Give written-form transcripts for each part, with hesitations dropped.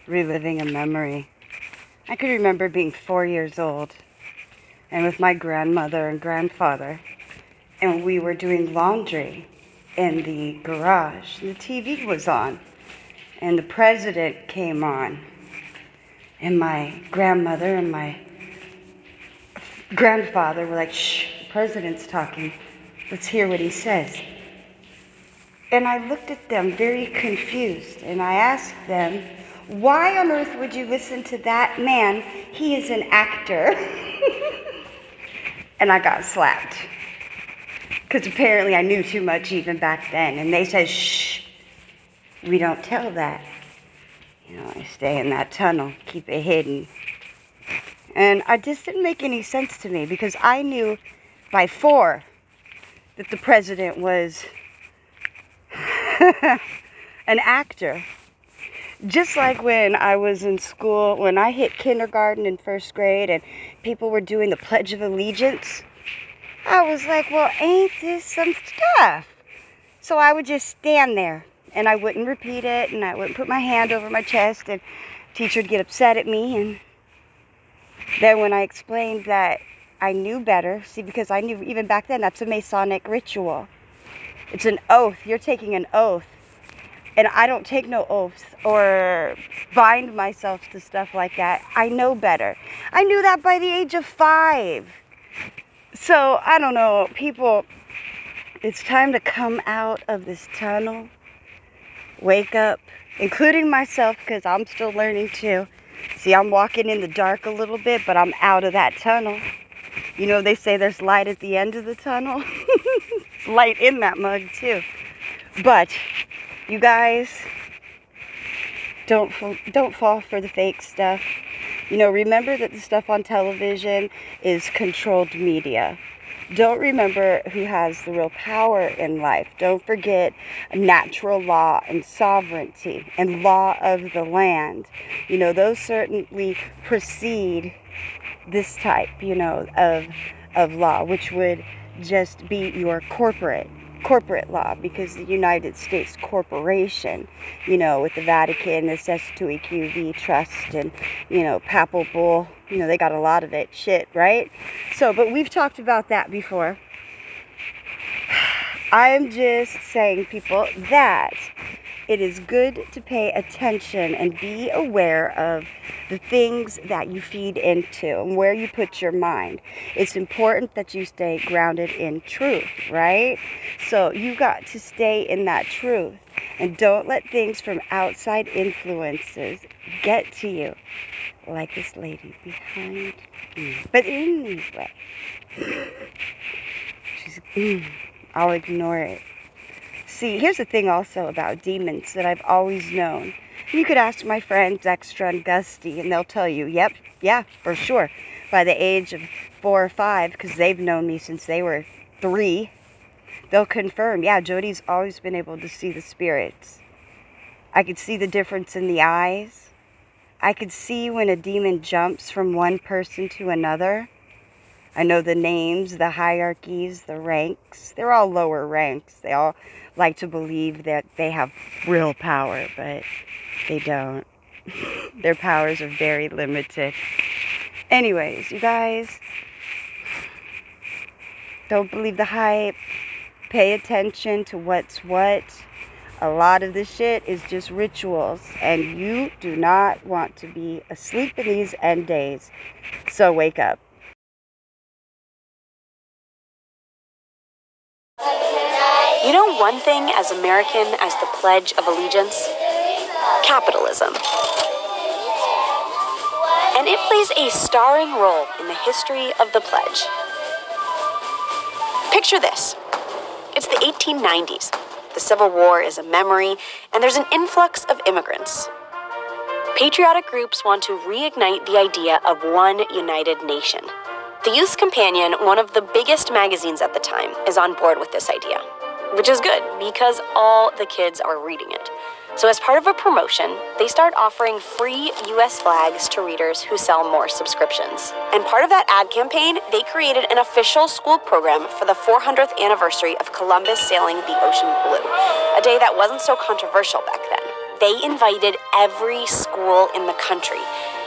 reliving a memory. I could remember being 4 years old and with my grandmother and grandfather, and we were doing laundry in the garage. The TV was on, and the president came on, and my grandmother and my grandfather were like, "Shh, the president's talking. Let's hear what he says." And I looked at them very confused, and I asked them, "Why on earth would you listen to that man? He is an actor." And I got slapped. Because apparently I knew too much even back then. And they said, "Shh, we don't tell that. I stay in that tunnel, keep it hidden." And it just didn't make any sense to me, because I knew by 4 that the president was an actor. Just like when I was in school, when I hit kindergarten and first grade and people were doing the Pledge of Allegiance, I was like, well, ain't this some stuff? So I would just stand there and I wouldn't repeat it, and I wouldn't put my hand over my chest, and teacher would get upset at me. And then when I explained that I knew better, see, because I knew even back then that's a Masonic ritual. It's an oath. You're taking an oath. And I don't take no oaths or bind myself to stuff like that. I know better. I knew that by the age of 5. So, I don't know, people, it's time to come out of this tunnel. Wake up, including myself, because I'm still learning too. See, I'm walking in the dark a little bit, but I'm out of that tunnel. They say there's light at the end of the tunnel. There's light in that mug too. But you guys, don't fall for the fake stuff. Remember that the stuff on television is controlled media. Don't remember who has the real power in life. Don't forget natural law and sovereignty and law of the land. Those certainly precede this type, of law, which would just be your corporate law, because the United States Corporation, with the Vatican, the Sestitui Trust, and, Papal Bull, they got a lot of it, shit, right? So, but we've talked about that before. I'm just saying, people, that it is good to pay attention and be aware of the things that you feed into and where you put your mind. It's important that you stay grounded in truth, right? So you got to stay in that truth, and don't let things from outside influences get to you, like this lady behind me. But anyway, I'll ignore it. See, here's the thing also about demons that I've always known. You could ask my friends Extra and Gusty, and they'll tell you, yep, yeah, for sure. By the age of 4 or 5, because they've known me since they were 3, they'll confirm, yeah, Jody's always been able to see the spirits. I could see the difference in the eyes. I could see when a demon jumps from one person to another. I know the names, the hierarchies, the ranks. They're all lower ranks. They all like to believe that they have real power, but they don't. Their powers are very limited. Anyways, you guys, don't believe the hype. Pay attention to what's what. A lot of this shit is just rituals, and you do not want to be asleep in these end days. So wake up. You know one thing as American as the Pledge of Allegiance? Capitalism. And it plays a starring role in the history of the pledge. Picture this. It's the 1890s. The Civil War is a memory, and there's an influx of immigrants. Patriotic groups want to reignite the idea of one united nation. The Youth's Companion, one of the biggest magazines at the time, is on board with this idea, which is good because all the kids are reading it. So as part of a promotion, they start offering free US flags to readers who sell more subscriptions. And part of that ad campaign, they created an official school program for the 400th anniversary of Columbus sailing the ocean blue, a day that wasn't so controversial back then. They invited every school in the country.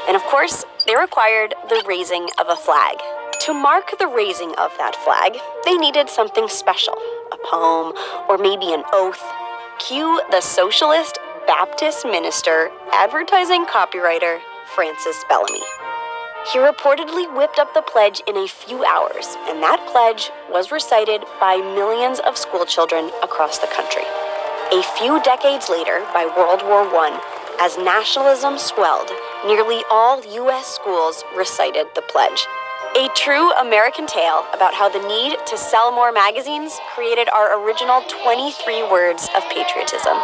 And of course, they required the raising of a flag. To mark the raising of that flag, they needed something special, a poem, or maybe an oath. Cue the socialist Baptist minister, advertising copywriter, Francis Bellamy. He reportedly whipped up the pledge in a few hours, and that pledge was recited by millions of schoolchildren across the country. A few decades later, by World War I, as nationalism swelled, nearly all U.S. schools recited the pledge. A true American tale about how the need to sell more magazines created our original 23 words of patriotism.